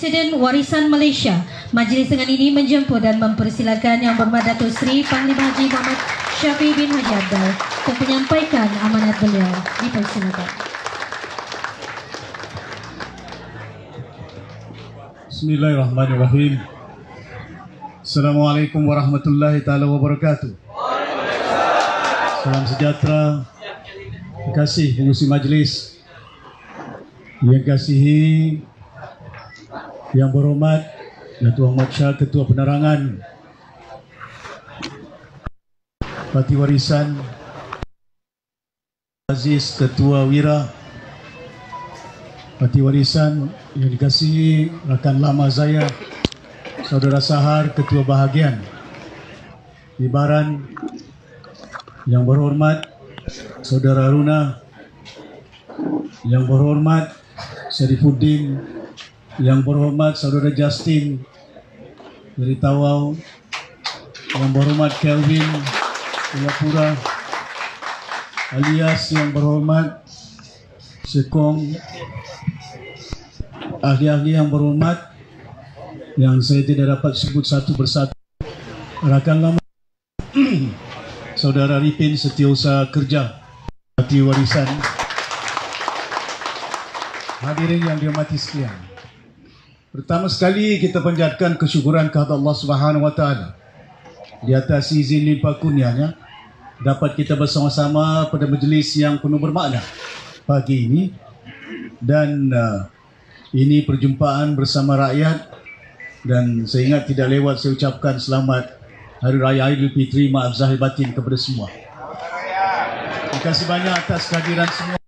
Presiden Warisan Malaysia. Majlis dengan ini menjemput dan mempersilakan Yang Berhormat Datuk Seri Panglima Haji Muhammad Syafiee bin Haji Abdal untuk menyampaikan amanat beliau. Dipersilakan. Bismillahirrahmanirrahim. Assalamualaikum warahmatullahi taala wabarakatuh. Salam sejahtera. Terima kasih pengurusi majlis. Yang kasihi Yang Berhormat Datuk Ahmad Shah, Ketua Penerangan Parti Warisan, Aziz Ketua Wira Parti Warisan, yang dikasihi rakan lama saya Saudara Sahar, Ketua Bahagian Ibaran, Yang Berhormat Saudara Aruna, Yang Berhormat Syarifuddin, Yang Berhormat Saudara Justin dari Tawau, Yang Berhormat Kelvin Singapura, alias Yang Berhormat Sekong, ahli-ahli yang berhormat yang saya tidak dapat sebut satu persatu, rakan lama Saudara Ripin Setiausaha Kerja Parti Warisan, hadirin yang dihormati sekalian. Pertama sekali kita panjatkan kesyukuran kepada Allah Subhanahu wa taala di atas izin limpah kurnianya dapat kita bersama-sama pada majlis yang penuh bermakna pagi ini, dan ini perjumpaan bersama rakyat, dan saya ingat tidak lewat saya ucapkan selamat Hari Raya Aidilfitri, maaf zahir batin kepada semua. Terima kasih banyak atas kehadiran semua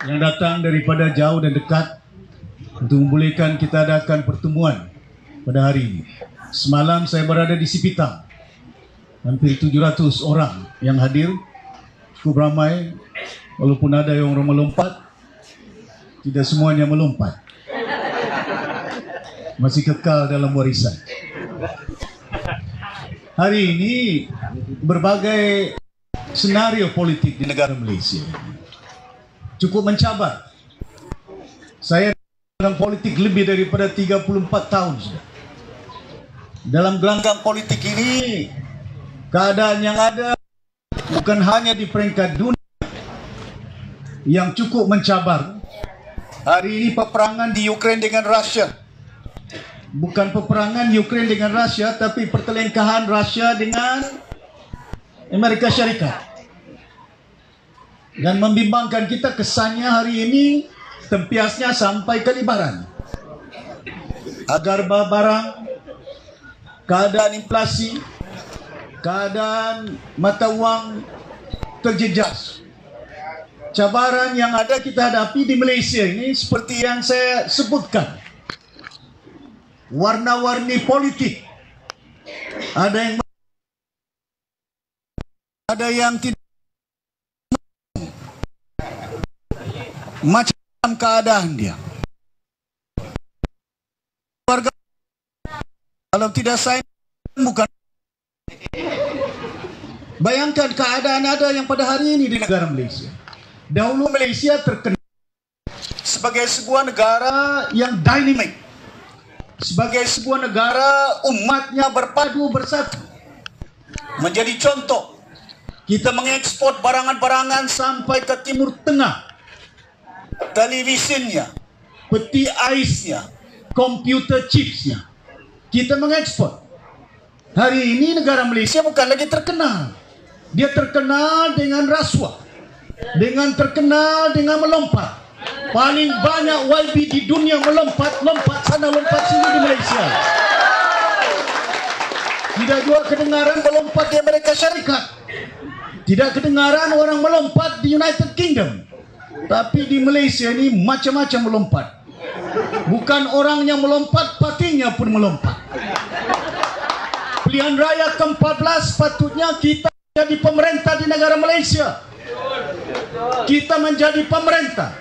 yang datang daripada jauh dan dekat untuk membolehkan kita adakan pertemuan pada hari ini. Semalam saya berada di Sipitang, hampir 700 orang yang hadir, cukup ramai, walaupun ada yang orang melompat, tidak semuanya melompat, masih kekal dalam warisan. Hari ini berbagai senario politik di negara Malaysia cukup mencabar. Saya dalam politik lebih daripada 34 tahun sudah. Dalam gelanggang politik ini, keadaan yang ada bukan hanya di peringkat dunia yang cukup mencabar. Hari ini peperangan di Ukraine dengan Rusia, bukan peperangan Ukraine dengan Rusia, tapi pertelengkahan Rusia dengan Amerika Syarikat. Dan membimbangkan kita, kesannya hari ini tempiasnya sampai ke Libaran. Agar barang, keadaan inflasi, keadaan mata wang terjejas. Cabaran yang ada kita hadapi di Malaysia ini seperti yang saya sebutkan. Warna-warni politik. Ada yang tidak, macam keadaan dia. Warga kalau tidak sayang bukan. Bayangkan keadaan ada yang pada hari ini di negara Malaysia. Dahulu Malaysia terkenal sebagai sebuah negara yang dinamik, sebagai sebuah negara umatnya berpadu bersatu. Menjadi contoh, kita mengekspor barangan-barangan sampai ke Timur Tengah. Televisinya, peti aisnya, komputer chipsnya, kita mengekspor. Hari ini negara Malaysia bukan lagi terkenal. Dia terkenal dengan rasuah, terkenal dengan melompat. Paling banyak YB di dunia melompat sana, lompat sini di Malaysia. Tidak juga kedengaran melompat di Amerika Syarikat. Tidak kedengaran orang melompat di United Kingdom. Tapi di Malaysia ini macam-macam melompat. Bukan orangnya melompat, partinya pun melompat. Pilihan raya ke-14 patutnya kita menjadi pemerintah di negara Malaysia. Kita menjadi pemerintah.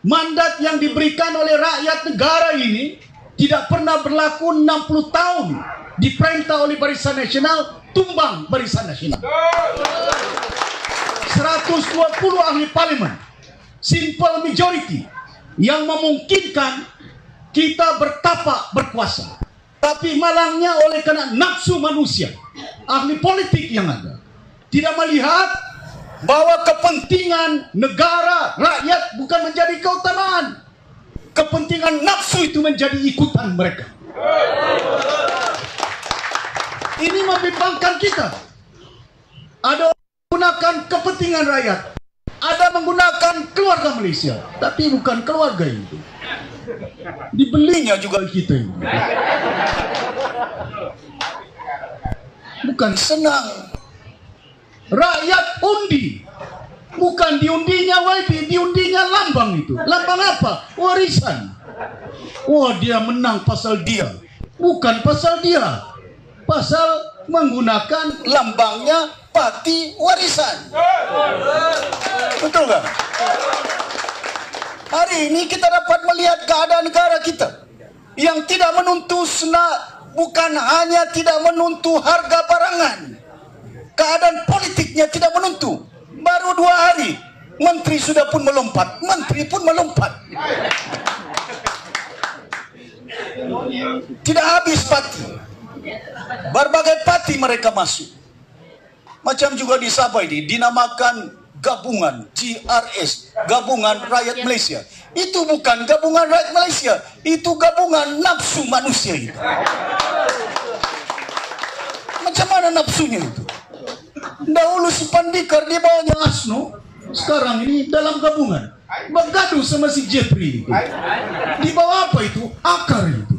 Mandat yang diberikan oleh rakyat negara ini tidak pernah berlaku 60 tahun. Diperintah oleh Barisan Nasional, tumbang Barisan Nasional. 120 ahli parlimen, simple majority, yang memungkinkan kita bertapak berkuasa. Tapi malangnya oleh karena nafsu manusia, ahli politik yang ada tidak melihat bahwa kepentingan negara, rakyat bukan menjadi keutamaan. Kepentingan nafsu itu menjadi ikutan mereka. Ini membimbangkan kita. Ada menggunakan kepentingan rakyat, ada menggunakan keluarga Malaysia, tapi bukan keluarga itu. Dibelinya juga kita ini. Bukan senang. Rakyat undi. Bukan diundinya YB, diundinya lambang itu. Lambang apa? Warisan. Oh, dia menang pasal dia. Bukan pasal dia. Pasal menggunakan lambangnya parti warisan. Betul kan? Hari ini kita dapat melihat keadaan negara kita yang tidak menentu bukan hanya tidak menentu harga barangan. Keadaan politiknya tidak menentu. Baru 2 hari menteri sudah pun melompat, menteri pun melompat. Tidak habis parti. Berbagai parti mereka masuk. Macam juga di Sabah ini dinamakan gabungan GRS, gabungan rakyat Malaysia. Itu bukan gabungan rakyat Malaysia, itu gabungan nafsu manusia itu. Macam mana nafsunya itu? Dahulu si Pandikar di bawahnya Asno, sekarang ini dalam gabungan bergaduh sama si Jeffrey itu. Di bawah apa itu? Akar itu.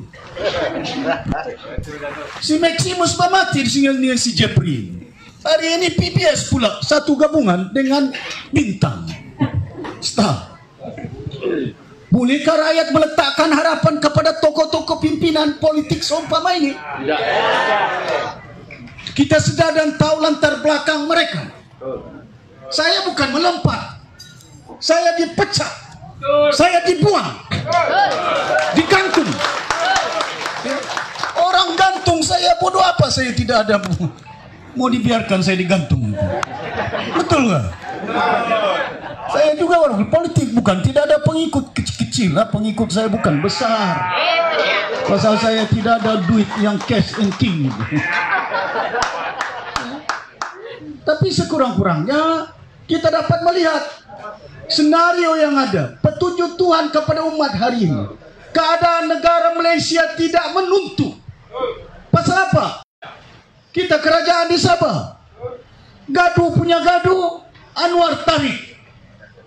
Si Maximus mati dengan si Jeffrey. Hari ini PBS pula satu gabungan dengan Bintang Star. Bolehkah rakyat meletakkan harapan kepada tokoh-tokoh pimpinan politik seumpama ini? Kita sedar dan tahu latar belakang mereka. Saya bukan melompat. Saya dipecat. Saya dibuang. Digantung. Orang gantung saya, bodoh apa saya tidak ada. Mau dibiarkan saya digantung. Betul nggak? Saya juga orang politik, bukan tidak ada pengikut kecil-kecil lah. Pengikut saya bukan besar. Pasal saya tidak ada duit yang cash and king. Tapi sekurang-kurangnya kita dapat melihat senario yang ada, petunjuk Tuhan kepada umat hari ini. Keadaan negara Malaysia tidak menentu. Pasal apa? Kita kerajaan di Sabah, gaduh punya gaduh, Anwar tarik,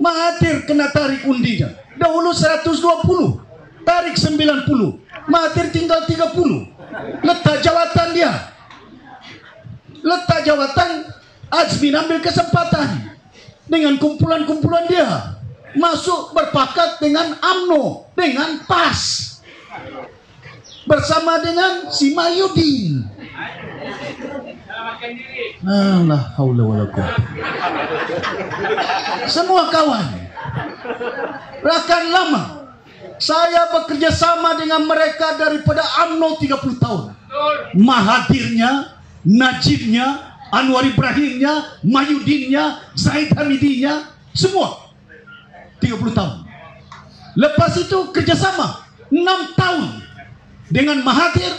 Mahathir kena tarik undinya. Dahulu 120, tarik 90, Mahathir tinggal 30. Letak jawatan dia, letak jawatan. Azmin ambil kesempatan dengan kumpulan-kumpulan dia masuk berpakat dengan UMNO, dengan PAS bersama dengan si Mahyudin. La haula wala quwwata. Semua kawan, rakan lama, saya bekerja sama dengan mereka daripada UMNO 30 tahun. Mahathirnya, Najibnya, Anwar Ibrahimnya, Mahyudinnya, Zaid Hamidinya, semua 30 tahun. Lepas itu kerjasama 6 tahun dengan Mahathir,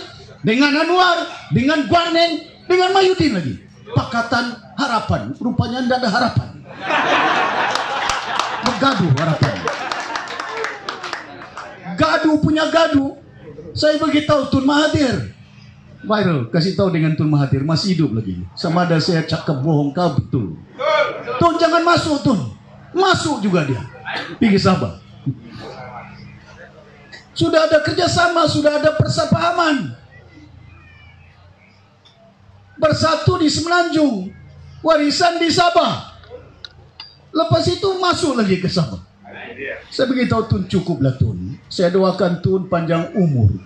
dengan Anwar, dengan Guarneng, dengan Mahyudin lagi. Pakatan Harapan, rupanya tidak ada harapan. Bergaduh harapan. Gaduh punya gaduh. Saya beritahu Tun Mahathir. Viral, kasih tahu dengan Tun Mahathir masih hidup lagi. Sama ada saya cakap bohong kah betul. Tun jangan masuk Tun. Masuk juga dia. Pergi Sabah. Sudah ada kerjasama, sudah ada persepahaman. Bersatu di Semenanjung, warisan di Sabah. Lepas itu masuk lagi ke Sabah. Saya beritahu Tun, cukuplah Tun. Saya doakan Tun panjang umur.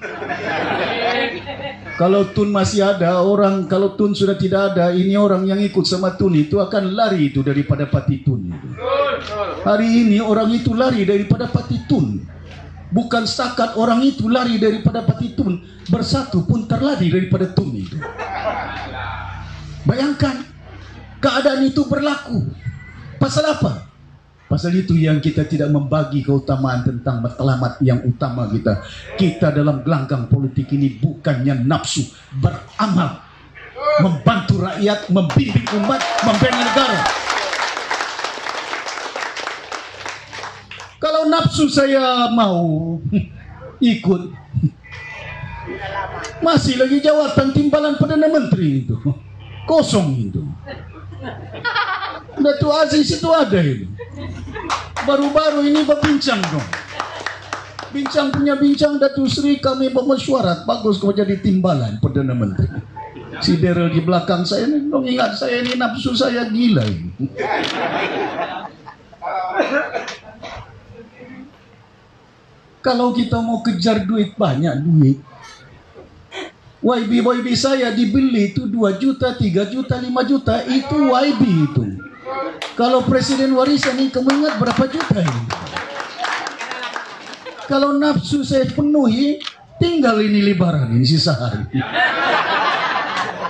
Kalau Tun masih ada orang, kalau Tun sudah tidak ada, ini orang yang ikut sama Tun itu akan lari itu daripada parti Tun itu. Hari ini orang itu lari daripada parti Tun. Bukan setakat orang itu lari daripada parti Tun, bersatu pun terlari daripada Tun itu. Bayangkan keadaan itu berlaku. Pasal apa? Pasal itu yang kita tidak membagi keutamaan tentang matlamat yang utama kita. Kita dalam gelanggang politik ini bukannya nafsu, beramal, membantu rakyat, membimbing umat, membela negara. Kalau nafsu saya mau ikut, masih lagi jawatan timbalan Perdana Menteri itu, kosong itu. Datuk Aziz itu ada itu. Baru-baru ini berbincang dong. Bincang punya bincang, Datuk Sri kami bermesyuarat, bagus kau jadi timbalan Perdana Menteri. Si Daryl di belakang saya ini, dong ingat saya ini nafsu saya gila ini. Kalau kita mau kejar duit, banyak duit. YB saya dibeli itu 2 juta, 3 juta, 5 juta, itu YB itu. Kalau presiden warisan ini kamu ingat berapa juta ini? Kalau nafsu saya penuhi, tinggal ini lebaran ini sisa hari.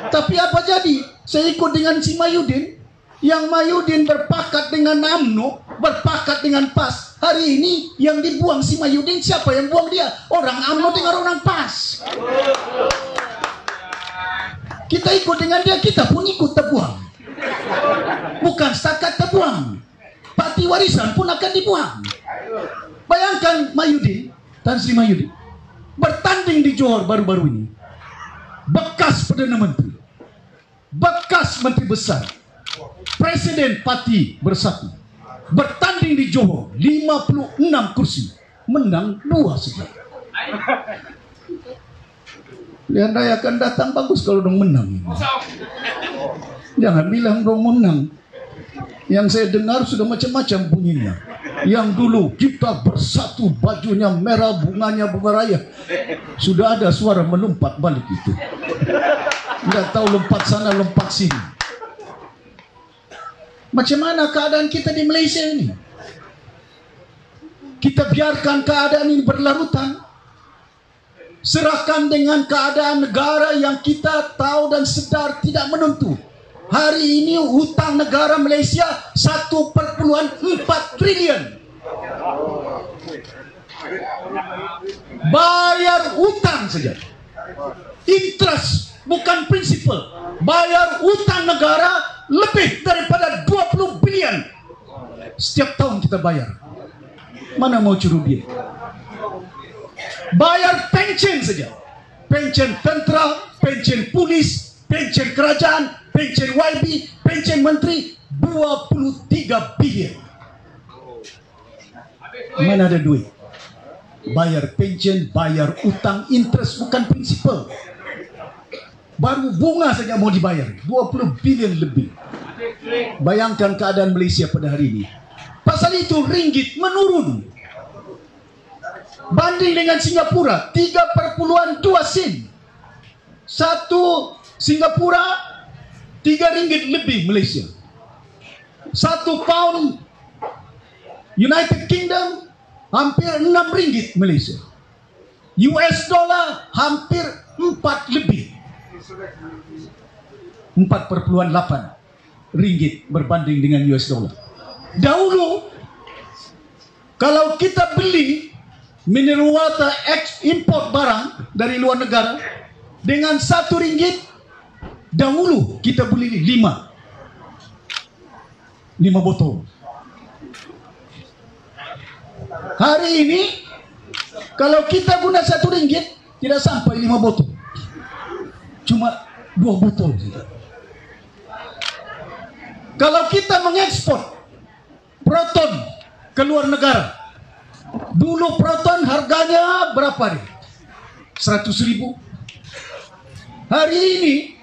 Tapi apa jadi? Saya ikut dengan si Mahyudin. Yang Mahyudin berpakat dengan UMNO, berpakat dengan PAS. Hari ini yang dibuang si Mahyudin, siapa yang buang dia? Orang UMNO dengan orang PAS. Kita ikut dengan dia, kita pun ikut terbuang. Bukan setakat terbuang, parti warisan pun akan dibuang. Bayangkan Mahyudin, Tan Sri Mahyudin bertanding di Johor baru-baru ini. Bekas Perdana Menteri, bekas Menteri Besar, Presiden Parti Bersatu, bertanding di Johor 56 kursi, menang 2 saja. Pilihan raya akan datang, bagus kalau dong menang. Jangan bilang dong menang. Yang saya dengar sudah macam-macam bunyinya. Yang dulu kita bersatu, bajunya merah, bunganya bunga raya. Sudah ada suara melompat balik itu. Tidak tahu lompat sana, lompat sini. Macam mana keadaan kita di Malaysia ini? Kita biarkan keadaan ini berlarutan. Serahkan dengan keadaan negara yang kita tahu dan sedar tidak menentu. Hari ini hutang negara Malaysia 1,4 triliun. Bayar hutang saja. Interest, bukan prinsipal. Bayar hutang negara lebih daripada 20 bilion. Setiap tahun kita bayar. Mana mau curi duit? Bayar pension saja. Pension tentera, pension polis, pension kerajaan, pension YB, pension menteri 23 bilion. Mana ada duit? Bayar pension, bayar utang, interest, bukan prinsipal. Baru bunga saja mau dibayar 20 bilion lebih. Bayangkan keadaan Malaysia pada hari ini. Pasal itu ringgit menurun. Banding dengan Singapura 3,2 sen. Satu Singapura 3 ringgit lebih Malaysia. 1 pound United Kingdom hampir 6 ringgit Malaysia. US dollar hampir 4 lebih. 4,8 ringgit berbanding dengan US dollar. Dahulu kalau kita beli mineral water import barang dari luar negara dengan 1 ringgit, dahulu kita beli 5 botol. Hari ini kalau kita guna 1 ringgit tidak sampai 5 botol, cuma 2 botol. Kalau kita mengekspor Proton ke luar negara, dulu Proton harganya berapa nih? 100.000. Hari ini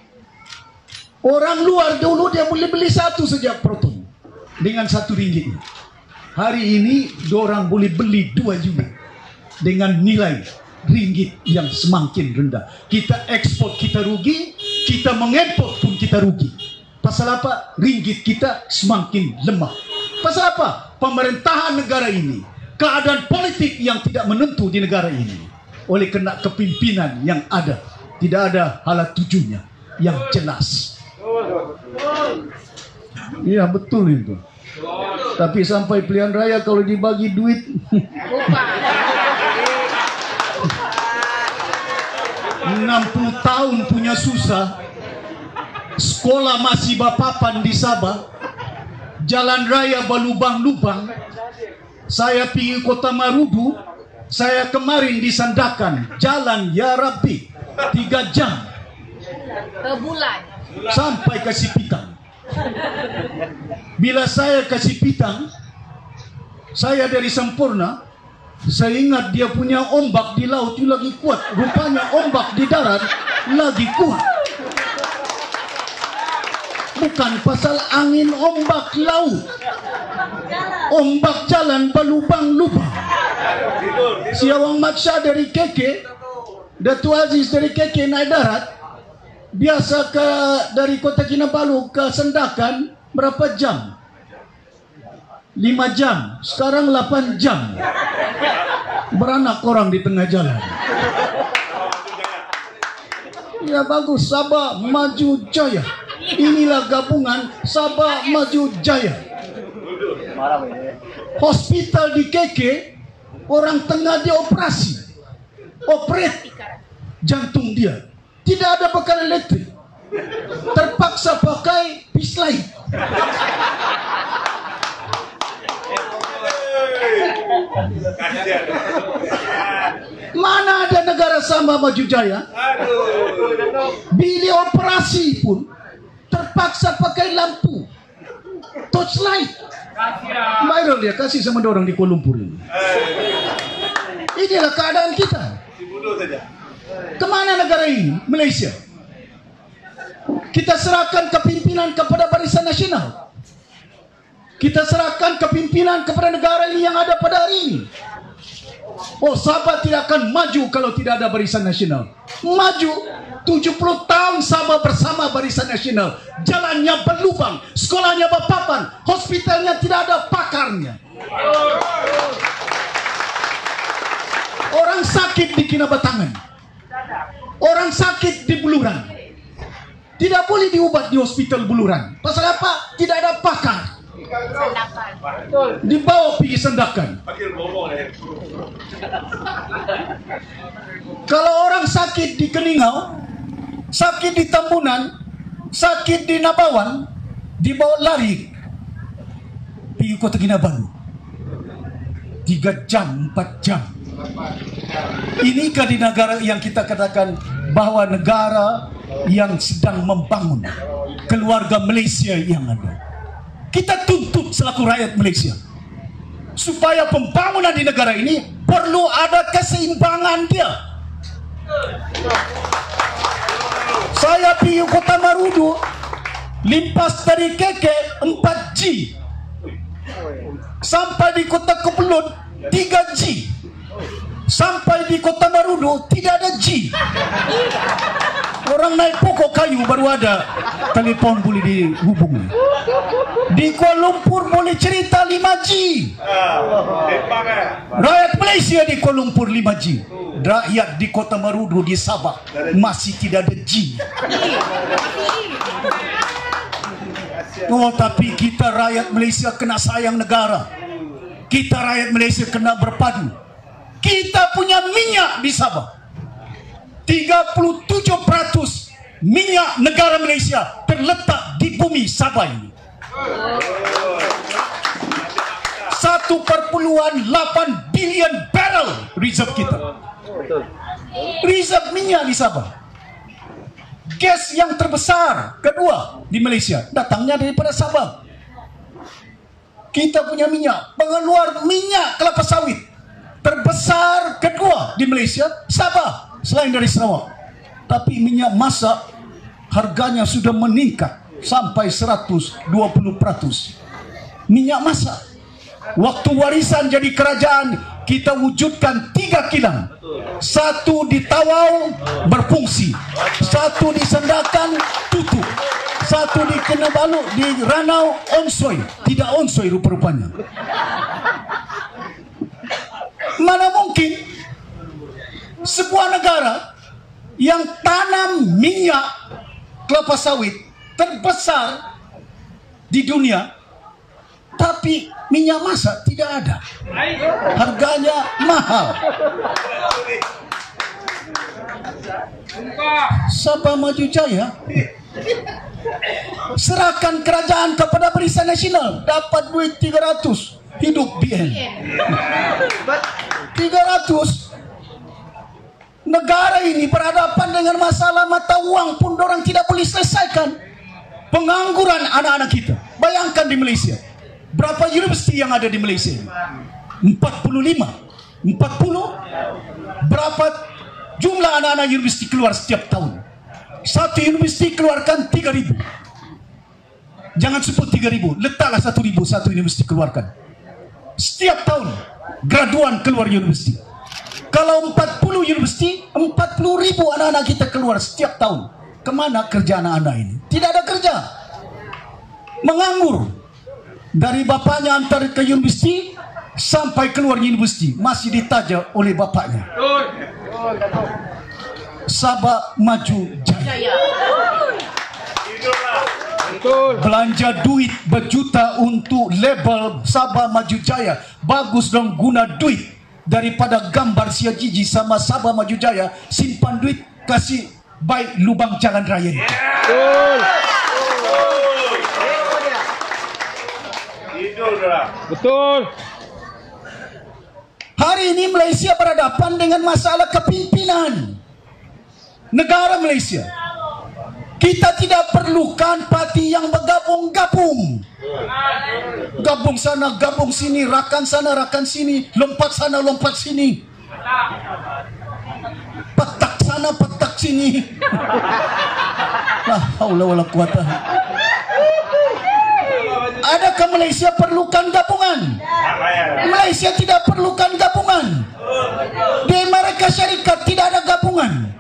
orang luar dulu dia boleh beli 1 saja Proton dengan 1 ringgit. Hari ini orang boleh beli 2 unit dengan nilai ringgit yang semakin rendah. Kita ekspor kita rugi, kita mengimport pun kita rugi. Pasal apa? Ringgit kita semakin lemah. Pasal apa? Pemerintahan negara ini, keadaan politik yang tidak menentu di negara ini, oleh kena kepimpinan yang ada, tidak ada hala tujunya yang jelas. Iya betul itu. Tapi sampai pilihan raya kalau dibagi duit 60 tahun punya susah, sekolah masih bapapan di Sabah, jalan raya berlubang-lubang. Saya pergi Kota Marudu, saya kemarin disandakan jalan ya Rabbi 3 jam per bulan sampai ke Sipitang. Bila saya ke Sipitang, saya dari Sempurna, saya ingat dia punya ombak di laut itu lagi kuat. Rupanya ombak di darat lagi kuat. Bukan pasal angin ombak laut, ombak jalan berlubang-lubang. Si Awang Matsya dari Keke, Datu Aziz dari Keke naik darat, biasa dari Kota Kinabalu ke Sandakan berapa jam? 5 jam, sekarang 8 jam. Beranak orang di tengah jalan. Ya bagus, Sabah Maju Jaya. Inilah gabungan Sabah Maju Jaya. Hospital di Keke, orang tengah dia operasi, operate jantung dia. Tidak ada bekal elektrik, terpaksa pakai pislai. Mana ada negara sama Maju Jaya? Bilik operasi pun terpaksa pakai lampu torchlight. Viral dia kasih sama orang di Kuala Lumpur ini. Inilah keadaan kita. Kemana negara ini? Malaysia. Kita serahkan kepimpinan kepada Barisan Nasional. Kita serahkan kepimpinan kepada negara ini yang ada pada hari ini. Oh, Sabah tidak akan maju kalau tidak ada Barisan Nasional. Maju 70 tahun Sabah bersama Barisan Nasional. Jalannya berlubang, sekolahnya berpapan, hospitalnya tidak ada pakarnya. Orang sakit di Kinabatangan, orang sakit di Buluran, tidak boleh diobat di hospital Buluran. Pasal apa? Tidak ada pakar. Dibawa pergi Sandakan. Kalau orang sakit di Keningau, sakit di Tambunan, sakit di Nabawan, dibawa lari pergi Kota Kinabalu. 3 jam, 4 jam. Inikah di negara yang kita katakan bahwa negara yang sedang membangun keluarga Malaysia yang ada? Kita tuntut selaku rakyat Malaysia supaya pembangunan di negara ini perlu ada keseimbangan dia. Saya pergi Kota Marudu, limpas dari Keke 4G, sampai di Kota Kebelut 3G, sampai di Kota Marudu tidak ada G. Orang naik pokok kayu baru ada telepon boleh dihubungi. Di Kuala Lumpur boleh cerita 5G. Rakyat Malaysia di Kuala Lumpur 5G. Rakyat di Kota Marudu di Sabah masih tidak ada G. Oh, tapi kita rakyat Malaysia kena sayang negara. Kita rakyat Malaysia kena berpadu. Kita punya minyak di Sabah. 37% minyak negara Malaysia terletak di bumi Sabah ini. 1,8 bilion barrel reserve kita. Reserve minyak di Sabah. Gas yang terbesar kedua di Malaysia datangnya daripada Sabah. Kita punya minyak, pengeluar minyak kelapa sawit terbesar kedua di Malaysia Sabah selain dari Sarawak. Tapi minyak masak harganya sudah meningkat sampai 120%. Minyak masak, waktu warisan jadi kerajaan, kita wujudkan 3 kilang. 1 di Tawau berfungsi, 1 di Sandakan tutup, 1 di Kinabalu, di Ranau onsoi. Tidak onsoi rupa-rupanya. Mana mungkin sebuah negara yang tanam minyak kelapa sawit terbesar di dunia Tapi minyak masak tidak ada. Harganya mahal. Sabah Maju Jaya serahkan kerajaan kepada Barisan Nasional, dapat duit 300, hidup BN 300. Negara ini berhadapan dengan masalah mata uang pun orang tidak boleh selesaikan. Pengangguran anak-anak kita, bayangkan di Malaysia berapa universiti yang ada di Malaysia? 45, 40. Berapa jumlah anak-anak universiti keluar setiap tahun? Satu universiti keluarkan 3.000. Jangan sebut 3.000, letaklah 1.000 satu universiti keluarkan. Setiap tahun graduan keluar universiti. Kalau 40 universiti, 40.000 anak-anak kita keluar setiap tahun. Kemana kerja anak-anak ini? Tidak ada kerja. Menganggur. Dari bapaknya antar ke universiti sampai keluar universiti masih ditaja oleh bapaknya. Sabah Maju Jaya. Belanja duit berjuta untuk label Sabah Maju Jaya. Bagus dong guna duit daripada gambar sia jiji sama Sabah Maju Jaya. Simpan duit, kasih baik lubang jalan raya. Betul. Hari ini Malaysia berhadapan dengan masalah kepimpinan negara Malaysia. Kita tidak perlukan parti yang bergabung-gabung. Gabung sana, gabung sini, rakan sana, rakan sini, lompat sana, lompat sini. Petak sana, petak sini. La haula wala quwata. Adakah Malaysia perlukan gabungan? Malaysia tidak perlukan gabungan. Di Amerika Syarikat tidak ada gabungan.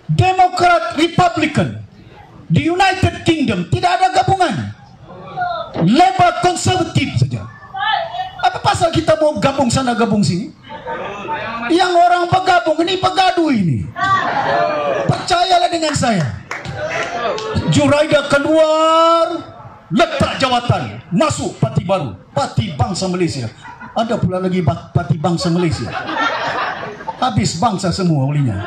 Demokrat, Republican. Di United Kingdom tidak ada gabungan. Labour, konservatif saja. Apa pasal kita mau gabung sana, gabung sini? Yang orang bergabung ini pegadu ini. Percayalah dengan saya. Juraida keluar, letak jawatan, masuk parti baru, Parti Bangsa Malaysia. Ada pula lagi Parti Bangsa Malaysia. Habis bangsa semua olinya.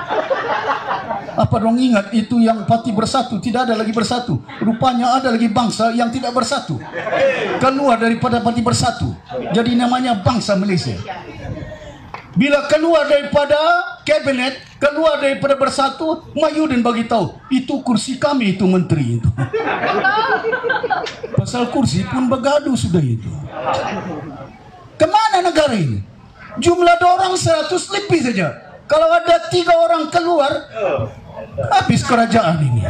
Apa dong ingat itu yang parti bersatu? Tidak ada lagi bersatu. Rupanya ada lagi bangsa yang tidak bersatu. Keluar daripada parti bersatu. Jadi namanya Bangsa Malaysia. Bila keluar daripada kabinet, keluar daripada bersatu, Mahyudin bagi tahu, itu kursi kami, itu menteri itu. Pasal kursi pun bergaduh sudah itu. Kemana negara ini? Jumlah orang 100 lebih saja. Kalau ada 3 orang keluar, habis kerajaan ini.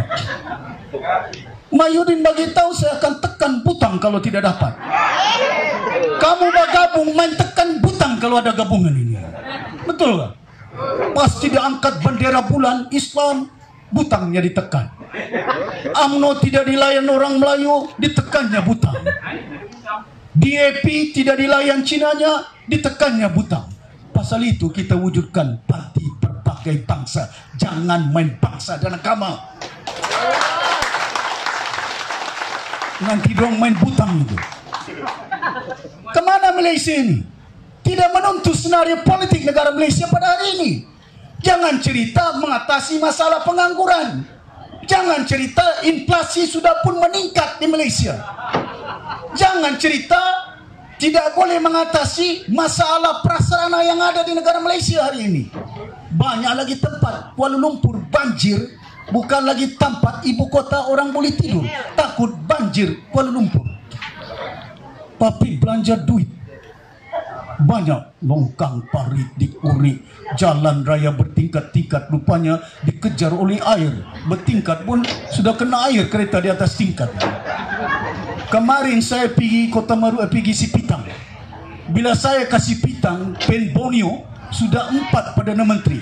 Mahyudin bagi tahu, saya akan tekan butang kalau tidak dapat. Kamu bergabung main tekan butang kalau ada gabungan ini. Betul tak? Pasti diangkat bendera bulan Islam, butangnya ditekan. UMNO tidak dilayan orang Melayu, ditekannya butang. DAP tidak dilayan Cinanya, ditekannya butang. Pasal itu kita wujudkan parti berbagai bangsa. Jangan main bangsa dan agama. Nanti dong main butang itu. Kemana Malaysia ini? Tidak menuntut senario politik negara Malaysia pada hari ini. Jangan cerita mengatasi masalah pengangguran. Jangan cerita inflasi sudah pun meningkat di Malaysia. Jangan cerita tidak boleh mengatasi masalah prasarana yang ada di negara Malaysia hari ini. Banyak lagi tempat Kuala Lumpur banjir, bukan lagi tempat ibu kota orang boleh tidur. Takut banjir Kuala Lumpur. Tapi belanja duit banyak, longkang parit diurik, jalan raya bertingkat-tingkat, rupanya dikejar oleh air. Bertingkat pun sudah kena air kereta di atas tingkat. Kemarin saya pergi Kota Maru, pergi Sipitang. Bila saya kasih pitang, Pen Borneo sudah 4 Perdana Menteri.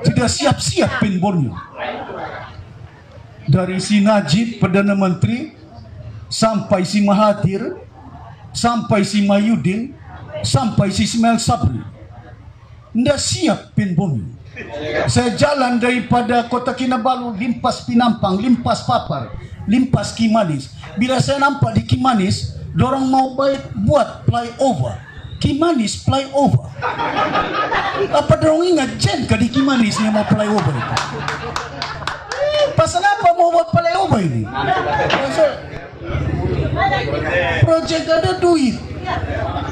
Sudah siap-siap Pen Borneo. Dari si Najib Perdana Menteri, sampai si Mahathir, sampai si Mahyudin, sampai si Ismail Sabri. Tidak siap Pen Borneo. Saya jalan daripada Kota Kinabalu, limpas Pinampang, limpas Papar, limpas Kimanis. Bila saya nampak di Kimanis, dorang mau buat flyover. Kimanis flyover. Apa dorang ingat Jen ke di Kimanis ni mau flyover itu? Pasal apa mau buat flyover ini? Pasal projek ada duit.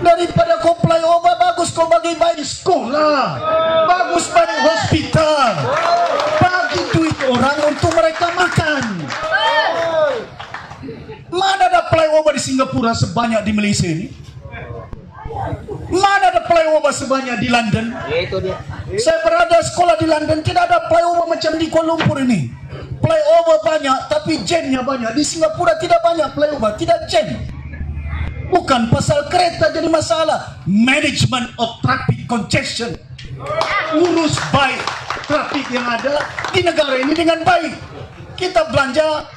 Daripada kau flyover, bagus kau bagi bayi sekolah, bagus bagi hospital, bagi duit orang untuk mereka makan. Mana ada flyover di Singapura sebanyak di Malaysia ini? Mana ada flyover sebanyak di London? Saya berada sekolah di London, tidak ada flyover macam di Kuala Lumpur ini. Flyover banyak, tapi jamnya banyak. Di Singapura tidak banyak flyover, tidak jam. Bukan pasal kereta jadi masalah. Management of traffic congestion. Urus baik trafik yang ada di negara ini dengan baik. Kita belanja,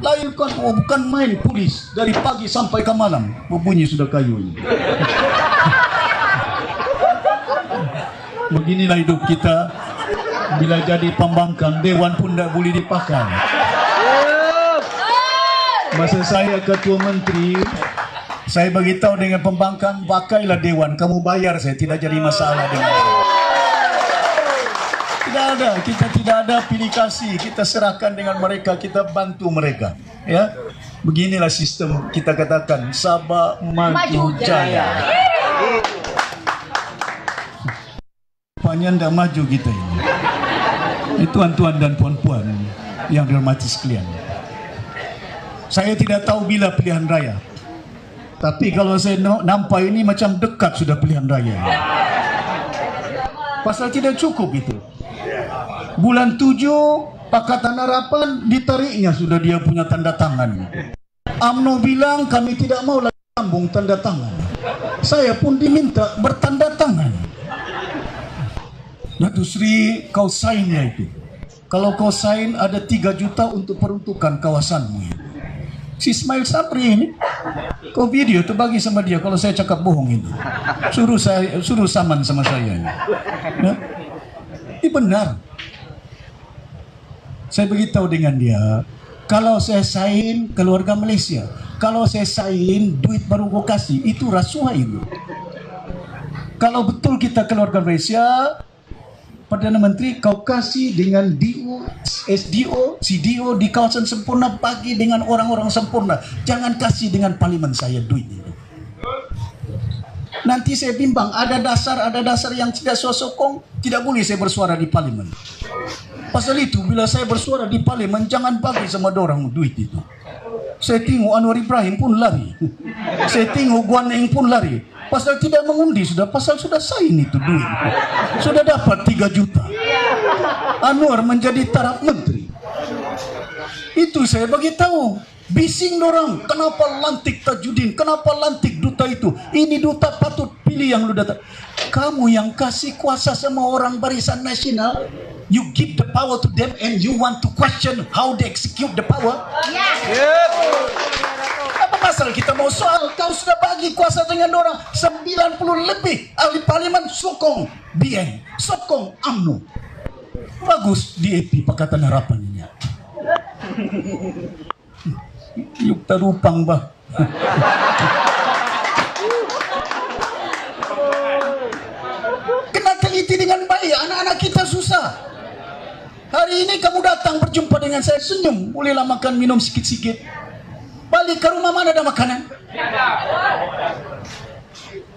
lahirkan, bukan main polis. Dari pagi sampai ke malam, berbunyi sudah kayu ini. Beginilah hidup kita. Bila jadi pembangkang, dewan pun tak boleh dipakai. Masa saya ketua menteri, saya beritahu dengan pembangkang, pakailah dewan, kamu bayar saya, tidak jadi masalah dengan saya. Tidak ada, kita tidak ada pilih kasih, kita serahkan dengan mereka, kita bantu mereka. Ya, beginilah sistem kita katakan Sabah Maju Jaya. Rupanya tidak maju kita ini. Tuan-tuan dan puan-puan yang dirahmati sekalian, saya tidak tahu bila pilihan raya. Tapi kalau saya nampak ini macam dekat sudah pilihan raya. Pasal tidak cukup itu. Bulan 7 Pakatan Harapan ditariknya sudah dia punya tanda tangan. UMNO bilang kami tidak mau lagi sambung tanda tangan. Saya pun diminta bertanda tangan. Datuk Sri, kau sainnya itu. Kalau kau sain ada 3 juta untuk peruntukan kawasanmu. Si Ismail Sabri ini, kau video tu bagi sama dia kalau saya cakap bohong itu. Suruh saman sama saya ini. Ya? Ini benar. Saya beritahu dengan dia, kalau saya sain keluarga Malaysia, kalau saya sain duit baru kau kasih, itu rasuah itu. Kalau betul kita keluarga Malaysia, Perdana Menteri kau kasih dengan DO, SDO, CDO di kawasan sempurna, bagi dengan orang-orang sempurna. Jangan kasih dengan parlimen saya duit itu. Nanti saya bimbang, ada dasar yang tidak sokong, tidak boleh saya bersuara di parlimen. Pasal itu bila saya bersuara di parlimen, jangan bagi sama dorang duit itu. Saya tengok Anwar Ibrahim pun lari. Saya tengok Guan Eng pun lari. Pasal tidak mengundi sudah, pasal sudah sain itu duit. Sudah dapat 3 juta. Anwar menjadi taraf menteri. Itu saya bagi tahu. Bising dorang, kenapa lantik Tajudin, kenapa lantik duta itu? Ini duta patut pilih yang lu datang. Kamu yang kasih kuasa sama orang Barisan Nasional, you give the power to them and you want to question how they execute the power? Apa masalah kita mau soal? Kau sudah bagi kuasa dengan orang 90 lebih ahli parlimen, sokong BN, sokong UMNO. Bagus DAP Pakatan Harapan ini. Yuk terupang bah. Kena teliti dengan baik, anak-anak kita susah. Hari ini kamu datang berjumpa dengan saya, senyum, bolehlah makan minum sikit-sikit. Balik ke rumah mana ada makanan?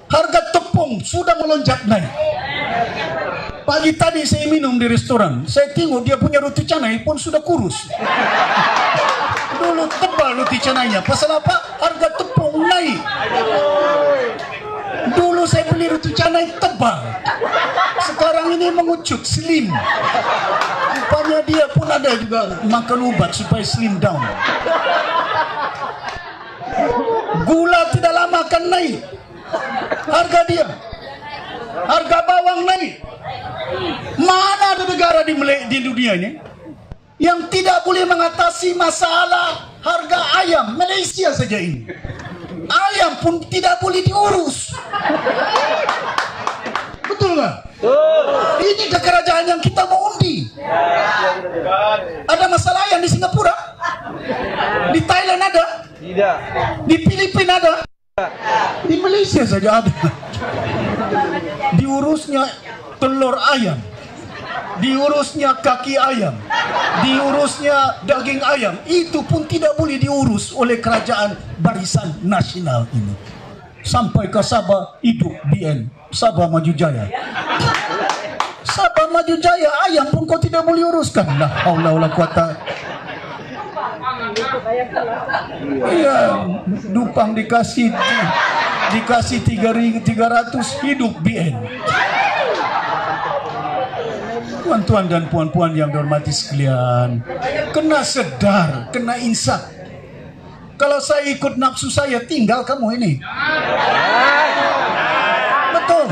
Harga tepung sudah melonjak naik. Pagi tadi saya minum di restoran, saya tengok dia punya roti canai pun sudah kurus. Dulu tebal roti canainya, pasal apa? Harga tepung naik. Dulu saya beli roti canai tebal, sekarang ini mengucut, slim. Rupanya dia pun ada juga makan obat supaya slim down. Gula tidak lama akan naik. Harga dia, harga bawang naik. Mana ada negara di dunia ini yang tidak boleh mengatasi masalah harga ayam? Malaysia saja ini. Ayam pun tidak boleh diurus. Betul nggak? Ini kerajaan yang kita mau undi. Ada masalah ayam di Singapura? Di Thailand ada? Tidak. Di Filipina ada? Di Malaysia saja ada. Diurusnya telur ayam, diurusnya kaki ayam, diurusnya daging ayam. Itu pun tidak boleh diurus oleh kerajaan Barisan Nasional ini. Sampai ke Sabah hidup BN, Sabah Maju Jaya. Sabah Maju Jaya, ayam pun kau tidak boleh uruskan. La haula wala quwata. Iya, Dupang dikasih 3.300 hidup BN. Tuan-tuan dan puan-puan yang dihormati sekalian, kena sedar, kena insaf. Kalau saya ikut nafsu saya, tinggal kamu ini. Betul.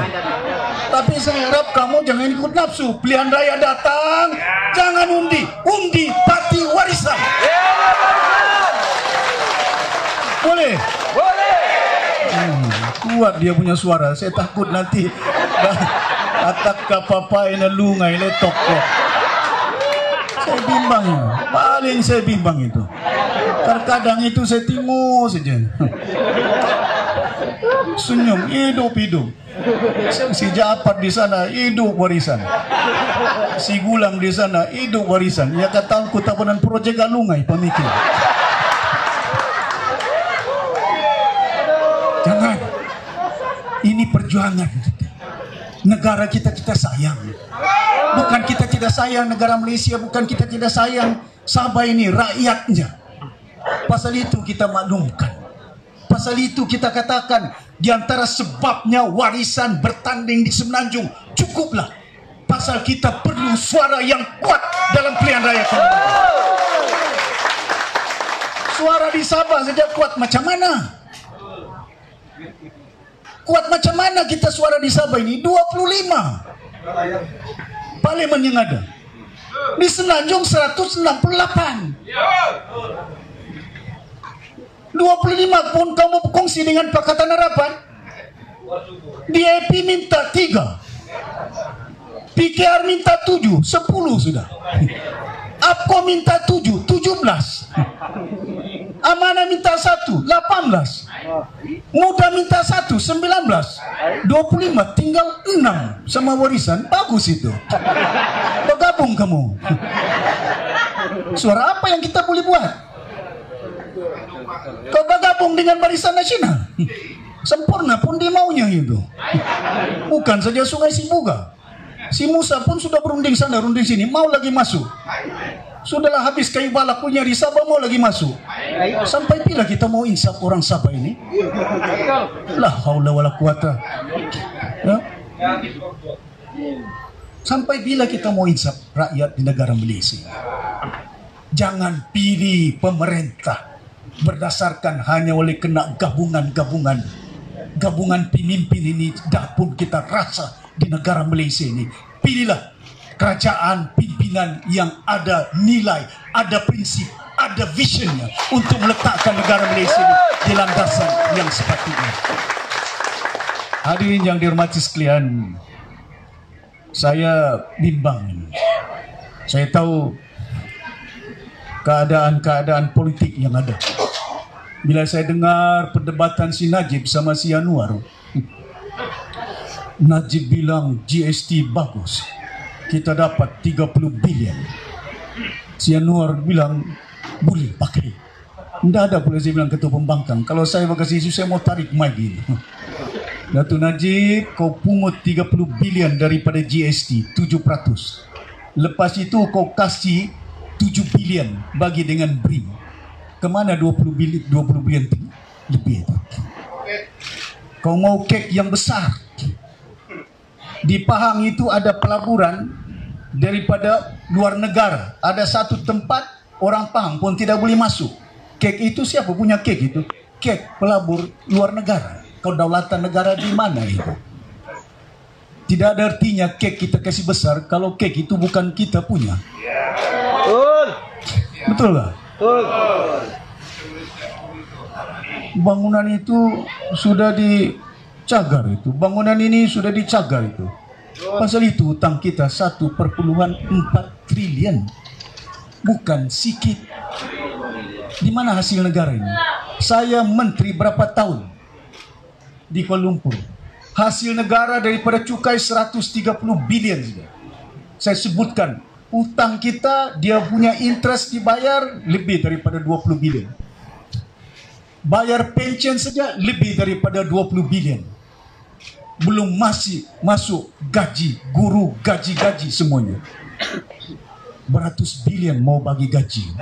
Tapi saya harap kamu jangan ikut nafsu. Pilihan raya datang, jangan undi. Undi parti warisan. Boleh? Boleh. Kuat dia punya suara. Saya takut nanti atak kapapa ina lungai letok kok. Saya bimbang ya. Paling saya bimbang itu. Terkadang itu saya tingu saja. Senyum, hidup-hidup. Si Japat di sana hidup warisan. Si Gulang di sana hidup warisan. Ya kata aku tabunan projek alungai pemikir. Jangan. Ini perjuangan. Negara kita sayang. Bukan kita tidak sayang negara Malaysia, bukan kita tidak sayang Sabah ini, rakyatnya. Pasal itu kita maklumkan. Pasal itu kita katakan di antara sebabnya warisan bertanding di Semenanjung cukuplah. Pasal kita perlu suara yang kuat dalam pilihan raya kali ini. Suara di Sabah saja kuat macam mana? Kuat macam mana kita suara di Sabah ini? 25 parlimen yang ada. Di Semenanjung 168. 25 pun kamu berkongsi dengan Pakatan Harapan. DAP minta 3, PKR minta 7, 10 sudah. APKO minta 7, 17. Amanah minta 1, 18. Muda minta 1, 19. 25, tinggal 6 sama warisan. Bagus itu. Bergabung kamu. Suara apa yang kita boleh buat? Kau bergabung dengan Barisan Nasional. Sempurna pun dia maunya itu. Bukan saja Sungai Sibuga. Si Musa pun sudah berunding sana, berunding sini, mau lagi masuk. Sudahlah habis kayu balak punya di Sabah, mau lagi masuk. Sampai bila kita mau insaf orang Sabah ini? La haula wala quwata. Ya? Sampai bila kita mau insaf rakyat di negara Malaysia? Jangan pilih pemerintah berdasarkan hanya oleh kena gabungan pemimpin ini. Dah pun kita rasa di negara Malaysia ini. Pilihlah kerajaan pimpinan yang ada nilai, ada prinsip, ada visionnya untuk meletakkan negara Malaysia ini di landasan yang sepatutnya. Hadirin yang dihormati sekalian, saya bimbang. Saya tahu keadaan politik yang ada. Bila saya dengar perdebatan si Najib sama si Anwar, Najib bilang GST bagus, kita dapat 30 bilion. Si Anwar bilang boleh pakai. Tidak ada boleh saya bilang ketua pembangkang. Kalau saya berkasih isu, saya mau tarik mic ini. Datuk Najib, kau pungut 30 bilion daripada GST, 7%. Lepas itu kau kasih 7 bilion bagi dengan BRIM. Kemana 20 bilion lebih itu? Kau mau kek yang besar. Di Pahang itu ada pelaburan daripada luar negara. Ada satu tempat orang Pahang pun tidak boleh masuk. Kek itu siapa punya kek itu? Kek pelabur luar negara. Kedaulatan negara di mana itu? Tidak ada artinya kek kita kasih besar kalau kek itu bukan kita punya. Betul. Betul nggak? Betul. Bangunan itu sudah dicagar itu. Bangunan ini sudah dicagar itu. Pasal itu hutang kita 1,4 triliun. Bukan sikit. Di mana hasil negara ini? Saya menteri berapa tahun di Kuala Lumpur. Hasil negara daripada cukai 130 bilion saja. Saya sebutkan, utang kita, dia punya interest dibayar lebih daripada 20 bilion. Bayar pension saja lebih daripada 20 bilion. Belum masih masuk gaji guru, gaji-gaji semuanya. Beratus bilion mau bagi gaji.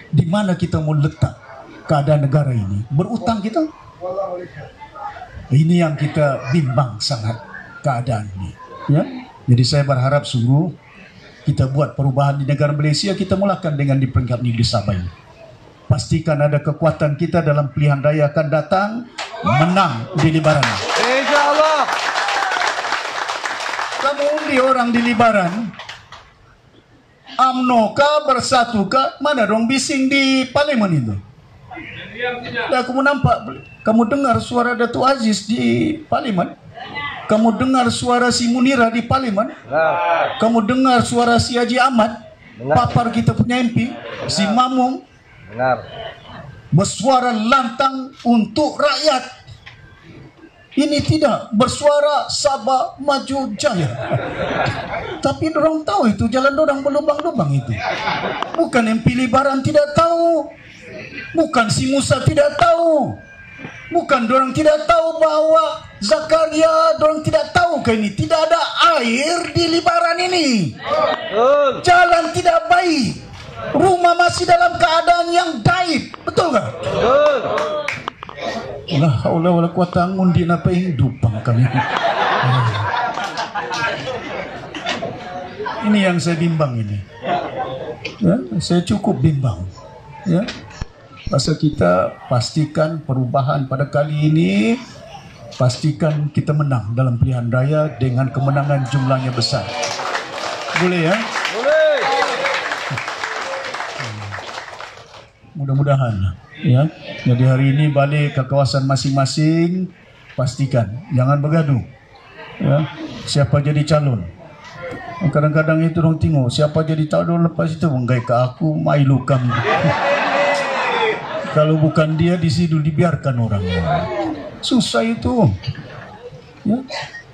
Di mana kita mau letak keadaan negara ini? Berutang kita. Ini yang kita bimbang sangat keadaan ini. Ya, jadi saya berharap sungguh kita buat perubahan di negara Malaysia. Kita mulakan dengan di peringkat Negeri Sabah ini. Pastikan ada kekuatan kita dalam pilihan raya akan datang menang di Libaran. InsyaAllah. Kamu undi orang di Libaran, UMNO kah, Bersatu kah, mana dong bising di parlimen itu? Dah kamu nampak, kamu dengar suara Datuk Aziz di parlimen, kamu dengar suara si Munirah di parlimen, kamu dengar suara si Haji Ahmad, papar kita punya MP, si Mamung, bersuara lantang untuk rakyat. Ini tidak bersuara Sabah maju jaya. Tapi orang tahu itu jalan orang berlubang-lubang itu. Bukan MP Libaran tidak tahu. Bukan si Musa tidak tahu. Bukan orang tidak tahu bahwa Zakaria, orang tidak tahu ke ini. Tidak ada air di Libaran ini. Jalan tidak baik. Rumah masih dalam keadaan yang gaib. Betul tak? Betul. La haula wala quwata ngundi napa hidupang kami. Ini yang saya bimbang ini. Ya, saya cukup bimbang. Ya. Pasal kita pastikan perubahan pada kali ini, pastikan kita menang dalam pilihan raya dengan kemenangan jumlahnya besar. Boleh ya? Boleh. Mudah-mudahan ya. Jadi hari ini balik ke kawasan masing-masing, pastikan jangan bergaduh. Ya, siapa jadi calon. Kadang-kadang itu orang tengok siapa jadi calon, lepas itu menggai ke aku mailu kamu. Kalau bukan dia di situ dibiarkan orang. Susah itu. Ya.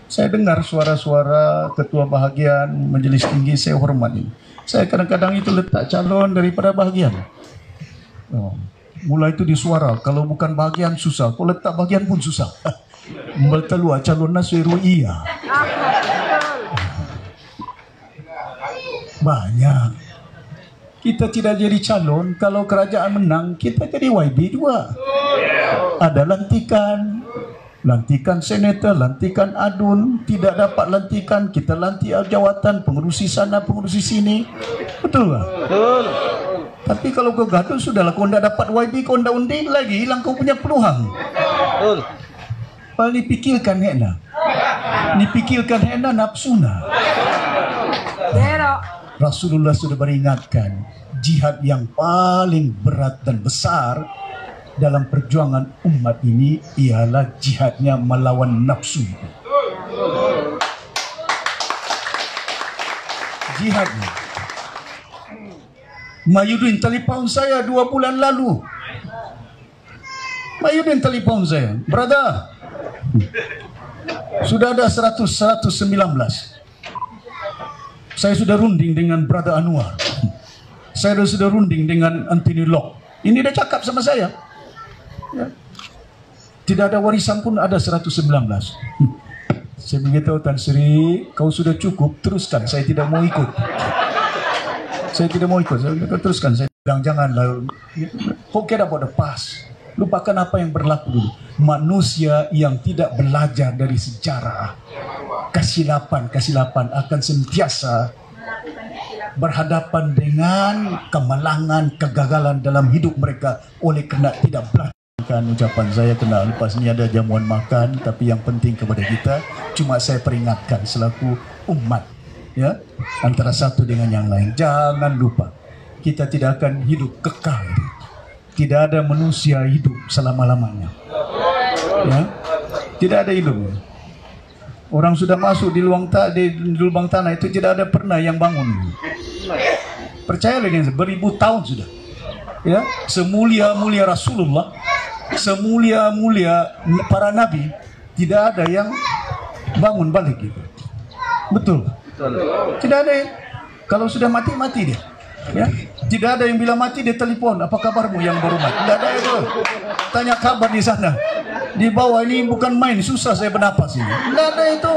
Saya dengar suara-suara ketua bahagian Majelis Tinggi, saya hormat. Saya kadang-kadang itu letak calon daripada bahagian. Oh. Mulai itu di suara, kalau bukan bahagian susah, kalau letak bahagian pun susah. Bertelua calon nasuiru iya. Banyak. Kita tidak jadi calon, kalau kerajaan menang, kita jadi YB juga. Ada lantikan, lantikan senator, lantikan adun, tidak dapat lantikan, kita lantik jawatan, pengurusi sana, pengurusi sini. Betul tak? Betul. Tapi kalau kau gaduh, sudahlah, kau tidak dapat YB, kau tidak undi lagi, hilang kau punya peluang. Betul. Paling dipikirkan hena. Dipikirkan hena nafsuna. Rasulullah sudah beringatkan, jihad yang paling berat dan besar dalam perjuangan umat ini ialah jihadnya melawan nafsu. Jihadnya. Mayudin telefon saya 2 bulan lalu. Mayudin telefon saya, brother, sudah ada 119. Saya sudah runding dengan brother Anwar. Saya sudah runding dengan Anthony Locke. Ini dia cakap sama saya. Ya. Tidak ada warisan pun ada 119. Saya beritahu Tan Sri, kau sudah cukup, teruskan. Saya tidak mau ikut. Saya tidak mau ikut. Saya teruskan. Saya bilang janganlah. Forget about the past. Lupakan apa yang berlaku dulu. Manusia yang tidak belajar dari sejarah, kesilapan akan sentiasa berhadapan dengan kemalangan, kegagalan dalam hidup mereka oleh kerana tidak belajar. Ucapan saya kena lepas ni ada jamuan makan, tapi yang penting kepada kita cuma saya peringatkan selaku umat, ya, antara satu dengan yang lain, jangan lupa kita tidak akan hidup kekal. Tidak ada manusia hidup selama-lamanya. Ya, tidak ada hidup. Orang sudah masuk di lubang tanah itu tidak ada pernah yang bangun. Percayalah dengan beribu tahun sudah. ya, semulia-mulia Rasulullah, semulia-mulia para nabi, tidak ada yang bangun balik gitu. Betul? Tidak ada yang, kalau sudah mati, mati dia. Ya, tidak ada yang bila mati dia telepon, apa kabarmu yang baru mati? Tidak ada itu. Tanya kabar di sana. Di bawah ini bukan main, susah saya bernapas ini. Tidak ada itu.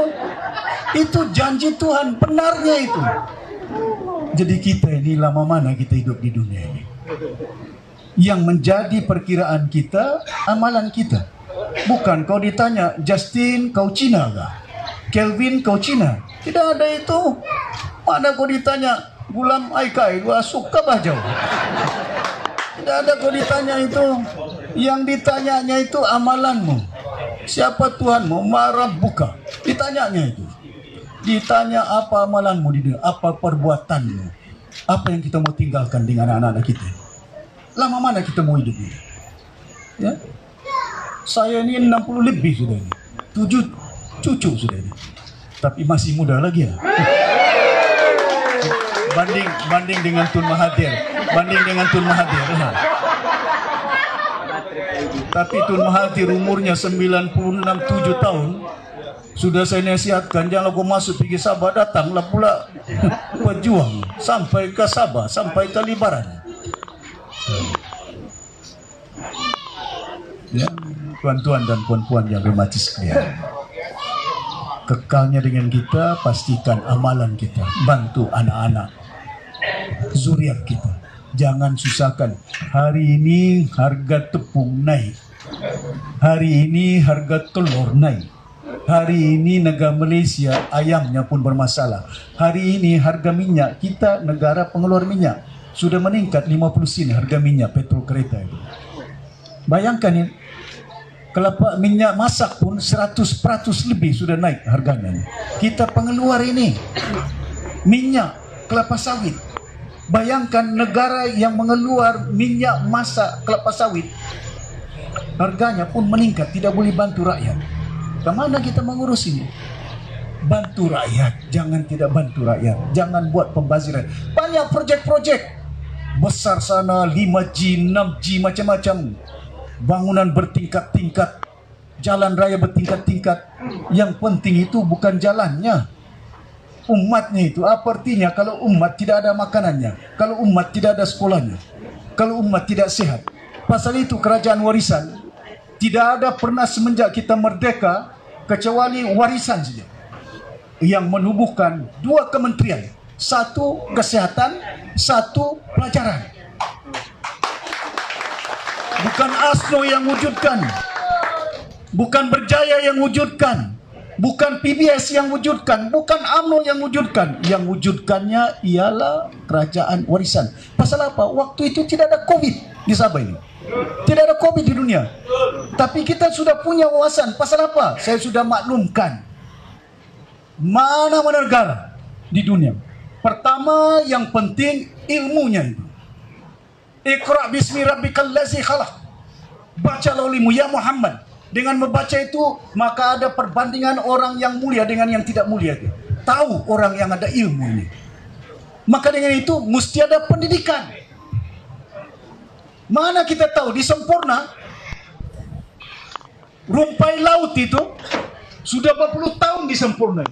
Itu janji Tuhan, benarnya itu. Jadi kita ini lama mana kita hidup di dunia ini? Yang menjadi perkiraan kita, amalan kita. Bukan kau ditanya, Justin kau Cina kah? Kelvin kau Cina? Tidak ada itu. Mana kau ditanya, Gulam Aikai gua suka bajau? Tidak ada kau ditanya itu. Yang ditanyanya itu amalanmu. Siapa Tuhanmu? Marah buka. Ditanyanya itu. Ditanya apa amalanmu di dunia, apa perbuatanmu, apa yang kita mau tinggalkan dengan anak-anak kita. Lama mana kita mau hidup ini? Ya, saya ini 60 lebih sudah ini, 7 cucu sudah ini, tapi masih muda lagi ya. Banding dengan Tun Mahathir, ya. Tapi Tun Mahathir umurnya 96-7 tahun. Sudah saya nasihatkan, jangan kau masuk pergi Sabah, datanglah pula pejuang sampai ke Sabah, sampai ke Libaran. Ya, tuan-tuan dan puan-puan yang bermati sekalian, kekalnya dengan kita, pastikan amalan kita, bantu anak-anak, zuriat kita. Jangan susahkan. Hari ini harga tepung naik, hari ini harga telur naik. Hari ini negara Malaysia ayamnya pun bermasalah. Hari ini harga minyak, kita negara pengeluar minyak sudah meningkat 50 sen harga minyak petrol kereta itu. Bayangkan ini, kelapa minyak masak pun 100% lebih sudah naik harganya. Kita pengeluar ini minyak kelapa sawit. Bayangkan negara yang mengeluar minyak masak kelapa sawit, harganya pun meningkat, tidak boleh bantu rakyat. Kemana kita mengurus ini? Bantu rakyat, jangan tidak bantu rakyat. Jangan buat pembaziran. Banyak projek-projek besar sana, 5G, 6G, macam-macam. Bangunan bertingkat-tingkat, jalan raya bertingkat-tingkat. Yang penting itu bukan jalannya, umatnya itu. Apa artinya kalau umat tidak ada makanannya, kalau umat tidak ada sekolahnya, kalau umat tidak sehat? Pasal itu kerajaan warisan tidak ada pernah semenjak kita merdeka kecuali warisan saja yang menubuhkan 2 kementerian, 1 kesehatan, 1 pelajaran. Bukan ASNO yang wujudkan, bukan Berjaya yang wujudkan, bukan PBS yang wujudkan, bukan UMNO yang wujudkan. Yang wujudkannya ialah kerajaan warisan. Pasal apa? Waktu itu tidak ada COVID di Sabah ini. Tidak ada COVID di dunia. Tapi kita sudah punya wawasan. Pasal apa? Saya sudah maklumkan mana-mana negara di dunia. Pertama yang penting ilmunya itu. Iqra bismi rabbikal ladzi khalaq. Bacalah olehmu ya Muhammad. Dengan membaca itu maka ada perbandingan orang yang mulia dengan yang tidak mulia itu. Tahu orang yang ada ilmu ini. Maka dengan itu mesti ada pendidikan. Mana kita tahu di Sempurna rumpai laut itu sudah 40 tahun di Sempurna.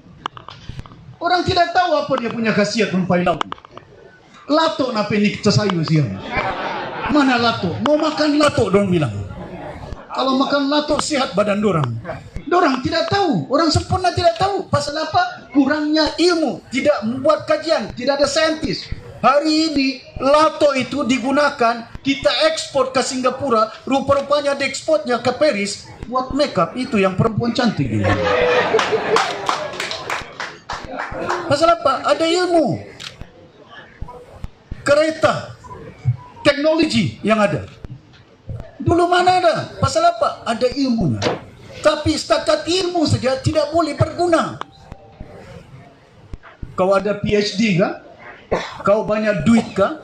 Orang tidak tahu apa dia punya khasiat rumpai laut. Lato napa ini kita sayu siang. Mana lato? Mau makan lato dong bilang. Kalau makan lato sehat badan dorang. Dorang tidak tahu. Orang Sempurna tidak tahu. Pasal apa? Kurangnya ilmu. Tidak membuat kajian. Tidak ada saintis. Hari ini lato itu digunakan, kita ekspor ke Singapura, rupa-rupanya diekspornya ke Paris buat makeup. Itu yang perempuan cantik ini. Pasal apa? Ada ilmu. Kereta, teknologi yang ada. Dulu mana ada? Pasal apa? Ada ilmunya. Tapi setakat ilmu saja tidak boleh berguna. Kau ada PhD kah? Kau banyak duit kah?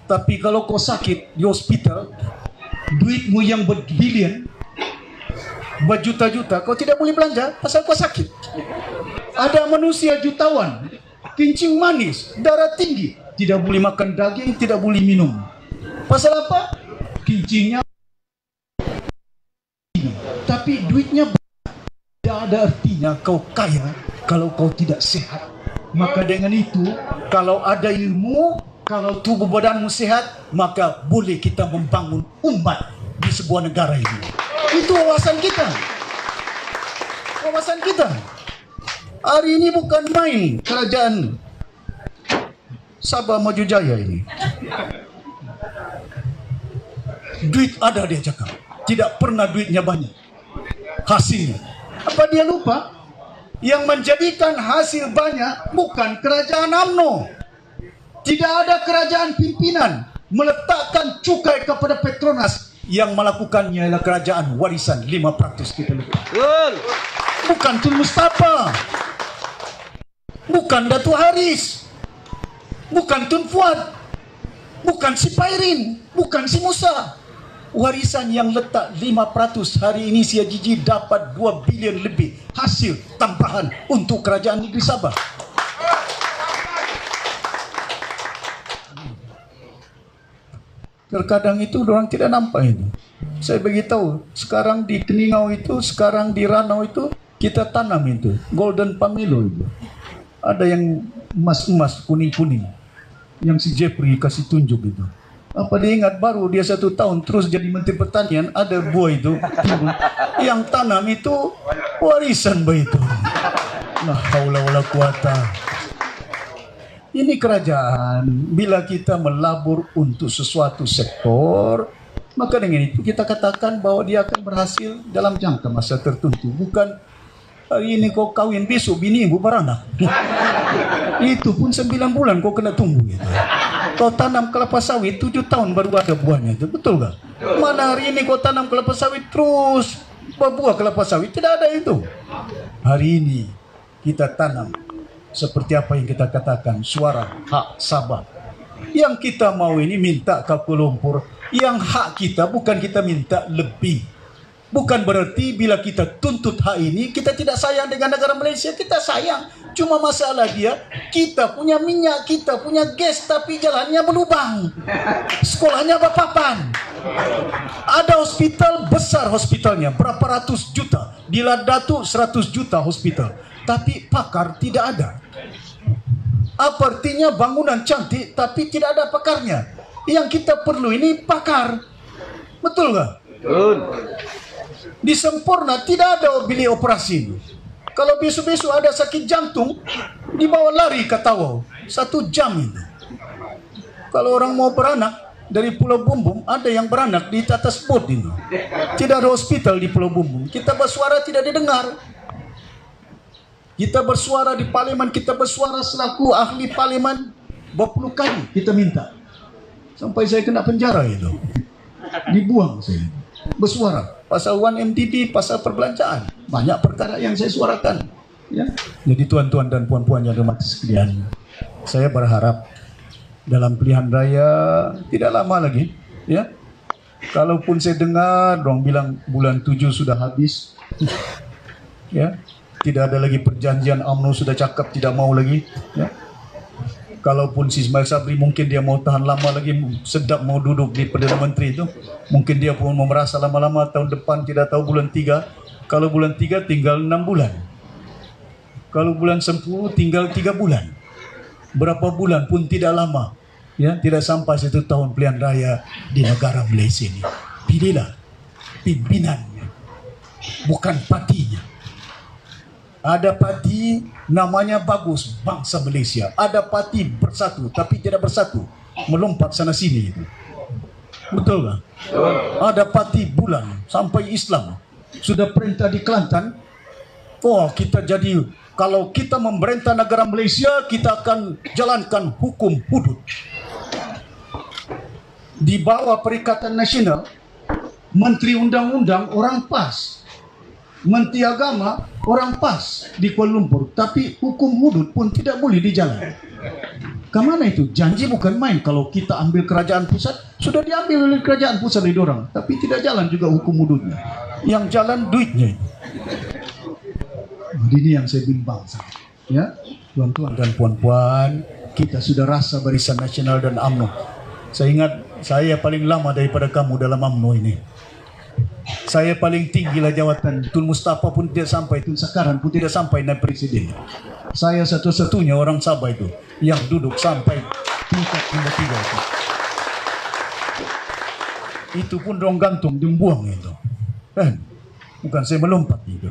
Tapi kalau kau sakit di hospital, duitmu yang berbilion, berjuta-juta, kau tidak boleh belanja pasal kau sakit. Ada manusia jutawan, kencing manis, darah tinggi, tidak boleh makan daging, tidak boleh minum. Pasal apa? Kincingnya, tapi duitnya tidak ada artinya kau kaya kalau kau tidak sehat. Maka dengan itu, kalau ada ilmu, kalau tubuh badanmu sehat, maka boleh kita membangun umat di sebuah negara ini. Itu wawasan kita. Wawasan kita. Hari ini bukan main kerajaan Sabah Maju Jaya ini. Duit ada, dia cakap. Tidak pernah duitnya banyak. Hasilnya. Apa dia lupa? Yang menjadikan hasil banyak bukan kerajaan UMNO. Tidak ada kerajaan pimpinan meletakkan cukai kepada Petronas. Yang melakukannya adalah kerajaan warisan 5% kita lebih. Bukan Tun Mustafa, bukan Datuk Haris, bukan Tun Fuad, bukan si Pairin, bukan si Musa. Warisan yang letak 5%, hari ini si Ajiji dapat 2 bilion lebih hasil tambahan untuk kerajaan negeri Sabah. Terkadang itu orang tidak nampak itu. Saya beritahu, sekarang di Keningau itu, sekarang di Ranau itu, kita tanam itu, golden pamelo itu. Ada yang emas-emas, kuning-kuning, yang si Jeffrey kasih tunjuk itu. Apa dia ingat baru dia 1 tahun terus jadi Menteri Pertanian, ada buah itu, yang tanam itu warisan begitu. La haula wala quwata. Ini kerajaan, bila kita melabur untuk sesuatu sektor, maka dengan itu kita katakan bahwa dia akan berhasil dalam jangka masa tertentu. Bukan hari ini kau kawin, besok bini ibu beranak. Itu pun 9 bulan kau kena tunggu gitu. Kau tanam kelapa sawit 7 tahun baru ada buahnya itu, betul gak? Mana hari ini kau tanam kelapa sawit terus berbuah kelapa sawit, tidak ada itu. Hari ini kita tanam seperti apa yang kita katakan, suara hak Sabah. Yang kita mau ini minta ke Kuala Lumpur, yang hak kita, bukan kita minta lebih. Bukan berarti bila kita tuntut hak ini, kita tidak sayang dengan negara Malaysia. Kita sayang. Cuma masalah dia, kita punya minyak, kita punya gas, tapi jalannya berlubang. Sekolahnya berpapan. Ada hospital besar, hospitalnya berapa ratus juta. Di Ladatu 100 juta hospital. Tapi pakar tidak ada. Apa artinya bangunan cantik, tapi tidak ada pakarnya. Yang kita perlu ini pakar. Betul gak? Betul. Di Sempurna tidak ada bilik operasi. Kalau besok-besok ada sakit jantung, dibawa lari ke Tawau 1 jam itu. Kalau orang mau beranak dari Pulau Bumbung, ada yang beranak di atas bot ini. Tidak ada hospital di Pulau Bumbung. Kita bersuara tidak didengar. Kita bersuara di parlimen, kita bersuara selaku ahli parlimen berpuluh kali kita minta. Sampai saya kena penjara itu. Dibuang saya. Bersuara pasal 1MDB, pasal perbelanjaan, banyak perkara yang saya suarakan, ya. Jadi tuan-tuan dan puan-puan yang hormat sekalian, saya berharap dalam pilihan raya tidak lama lagi, ya. Kalaupun saya dengar dong bilang bulan 7 sudah habis, ya, tidak ada lagi perjanjian, UMNO sudah cakap tidak mau lagi, ya. Kalaupun si Ismail Sabri mungkin dia mau tahan lama lagi, sedap mau duduk di Perdana Menteri itu, mungkin dia pun mau merasa lama-lama tahun depan tidak tahu bulan 3. Kalau bulan 3 tinggal 6 bulan. Kalau bulan 10 tinggal 3 bulan. Berapa bulan pun tidak lama. Ya, tidak sampai 1 tahun pilihan raya di negara Malaysia ini. Pilihlah pimpinannya, bukan partinya. Ada parti namanya bagus, bangsa Malaysia. Ada parti bersatu tapi tidak bersatu, melompat sana sini itu. Betul tak? Ada parti bulan sampai Islam. Sudah perintah di Kelantan, oh kita jadi, kalau kita memerintah negara Malaysia, kita akan jalankan hukum hudud. Di bawah Perikatan Nasional, Menteri Undang-Undang orang PAS, Menteri Agama orang PAS di Kuala Lumpur, tapi hukum hudud pun tidak boleh dijalan. Kemana itu? Janji bukan main. Kalau kita ambil kerajaan pusat, sudah diambil oleh kerajaan pusat dari orang, tapi tidak jalan juga hukum hududnya. Yang jalan duitnya. Ini yang saya bimbang, ya, tuan-tuan dan puan-puan, kita sudah rasa Barisan Nasional dan UMNO. Saya ingat Saya paling lama daripada kamu dalam UMNO ini. Saya paling tinggilah jawatan. Tun Mustafa pun tidak sampai, Tun Sakaran pun tidak sampai naik presiden. Saya satu-satunya orang Sabah itu yang duduk sampai tingkat nomor 3 itu. Itu pun dong gantung dibuang itu. Bukan saya melompat itu.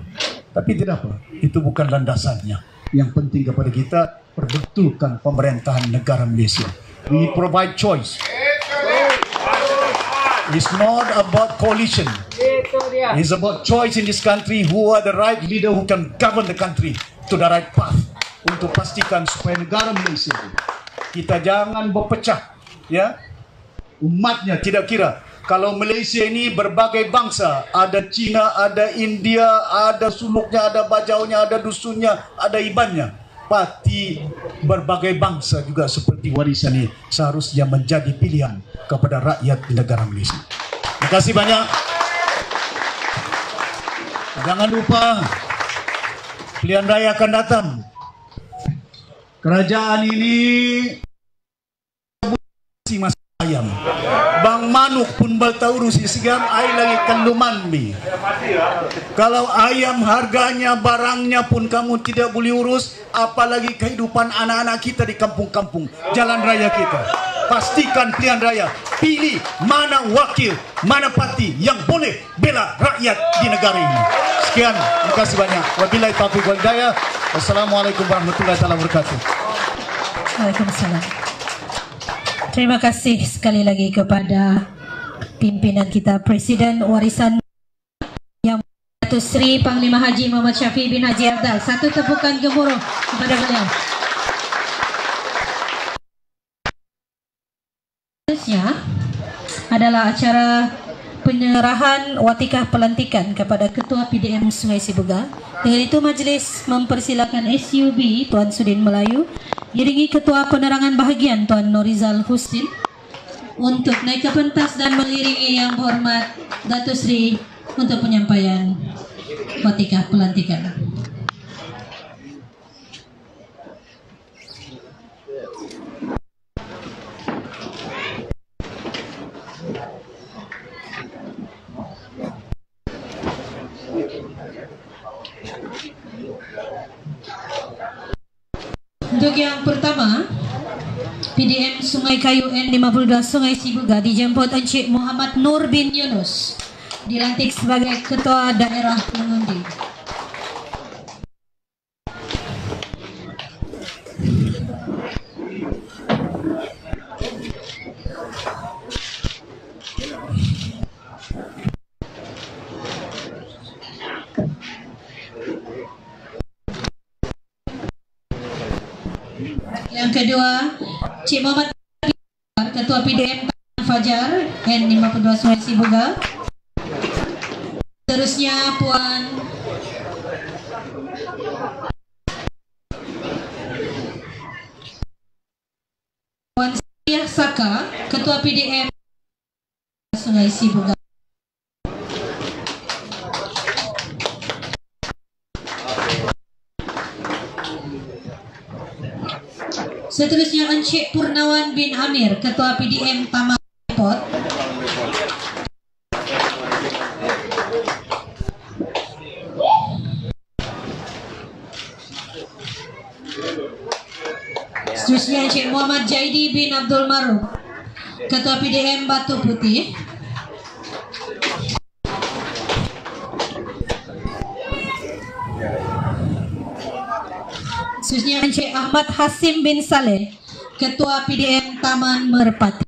Tapi tidak apa, itu bukan landasannya. Yang penting kepada kita perbetulkan pemerintahan negara Malaysia. We provide choice. It's not about coalition. It's about choice in this country. Who are the right leader who can govern the country to the right path. Untuk pastikan supaya negara Malaysia kita jangan berpecah, ya. Umatnya tidak kira. Kalau Malaysia ini berbagai bangsa, ada Cina, ada India, ada suluknya, ada bajaunya, ada dusunnya, ada ibannya. Pati berbagai bangsa juga seperti warisan ini seharusnya menjadi pilihan kepada rakyat di negara Malaysia. Terima kasih banyak. Jangan lupa pilihan raya akan datang. Kerajaan ini masih ayam. Bang Manuk pun bertaurus sigam ai lagi kenduman bi. Kalau ayam harganya, barangnya pun kamu tidak boleh urus, apalagi kehidupan anak-anak kita di kampung-kampung, jalan raya kita. Pastikan pilihan raya, pilih mana wakil, mana parti yang boleh bela rakyat di negara ini. Sekian, terima kasih banyak. Wabillahi taufiq wal hidayah. Wassalamualaikum warahmatullahi wabarakatuh. Waalaikumsalam. Terima kasih sekali lagi kepada pimpinan kita, Presiden Warisan yang Datuk Seri Panglima Haji Muhammad Syafiee bin Haji Abdal. Satu tepukan gemuruh kepada beliau. Seterusnya adalah acara penyerahan watikah pelantikan kepada Ketua PDM Sungai Sibuga. Dengan itu majlis mempersilakan SUB Tuan Sudin Melayu diiringi Ketua Penerangan Bahagian Tuan Norizal Husin untuk naik ke pentas dan mengiringi Yang Berhormat Datuk Seri untuk penyampaian watikah pelantikan. Untuk yang pertama, PDM Sungai Kayu N52 Sungai Sibuga dijemput Encik Muhammad Nur bin Yunus, dilantik sebagai Ketua Daerah Mengundi. Yang kedua, Cik Muhammad Ketua PDM Fajar N52 Sungai Sibuga. Terusnya Puan Siyah Saka, Ketua PDM Sungai Sibuga. Seterusnya Encik Purnawan bin Amir, Ketua PDM Taman Depot. Seterusnya Encik Muhammad Jaidi bin Abdul Maruf, Ketua PDM Batu Putih. Seterusnya Encik Ahmad Hasim bin Saleh, Ketua PDM Taman Merpati.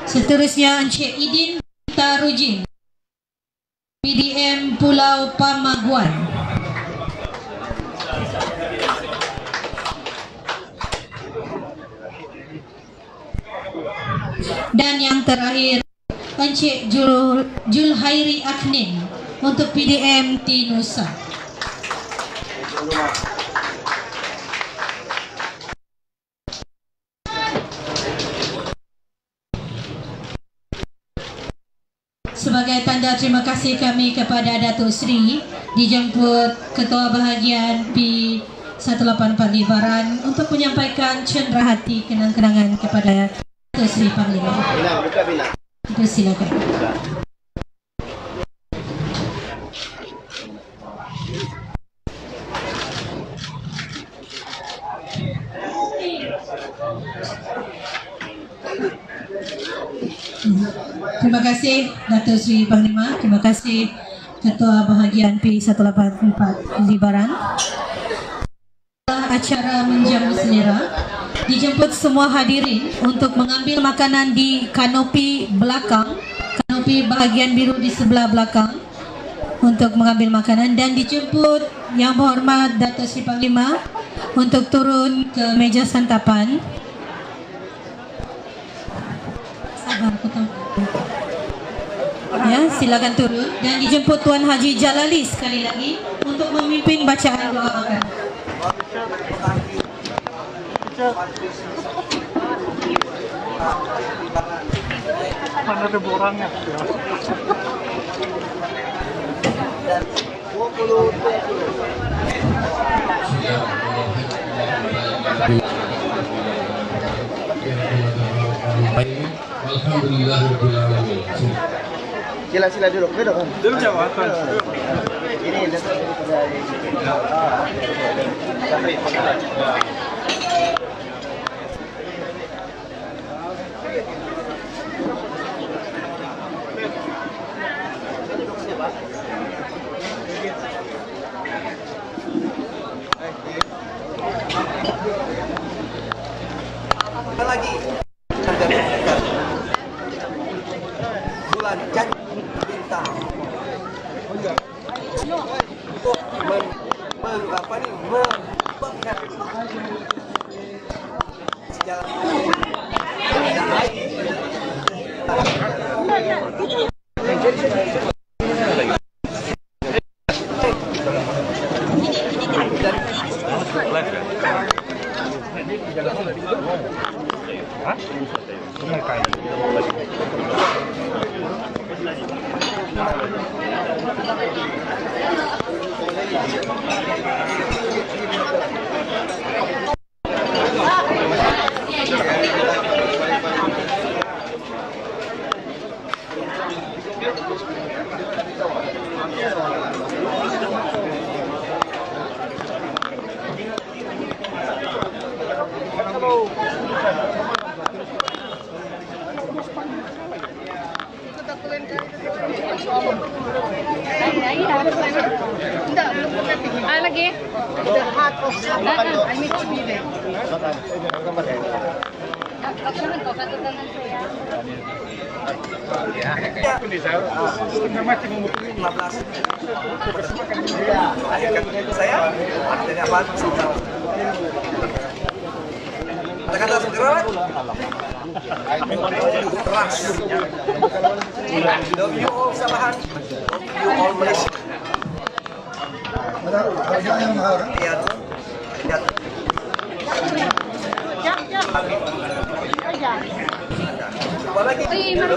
Seterusnya Encik Idin Tarujin, PDM Pulau Pamaguan. Dan yang terakhir Encik Julhairi Aknin untuk PDM Tinusa. Sebagai sebagai tanda terima kasih kami kepada Datuk Sri dijemput Ketua Bahagian P1845 Libaran untuk menyampaikan cenderahati kenang-kenangan kepada Datuk Sri Panglima. Silakan. Terima kasih Datuk Sri Panglima, terima kasih Ketua Bahagian P184 Libaran. Acara menjamu selera, dijemput semua hadirin untuk mengambil makanan di kanopi belakang, kanopi bahagian biru di sebelah belakang untuk mengambil makanan, dan dijemput Yang Berhormat Datuk Sri Panglima untuk turun ke meja santapan. Sabar, ya, silakan turun, dan dijemput Tuan Haji Jalali sekali lagi untuk memimpin bacaan doa makan. Mana ada borangnya? Alhamdulillahirobbilalamin. Sila duduk kan? Duduk jawab. Ini lagi bulan janji bintang lagi. The heart of Samakan. I need to be there. Saya dengan Pak kata-kata segera keras. Love you all Sabahan, love you all Malaysia. Lihat. Jumpa lagi. Iya.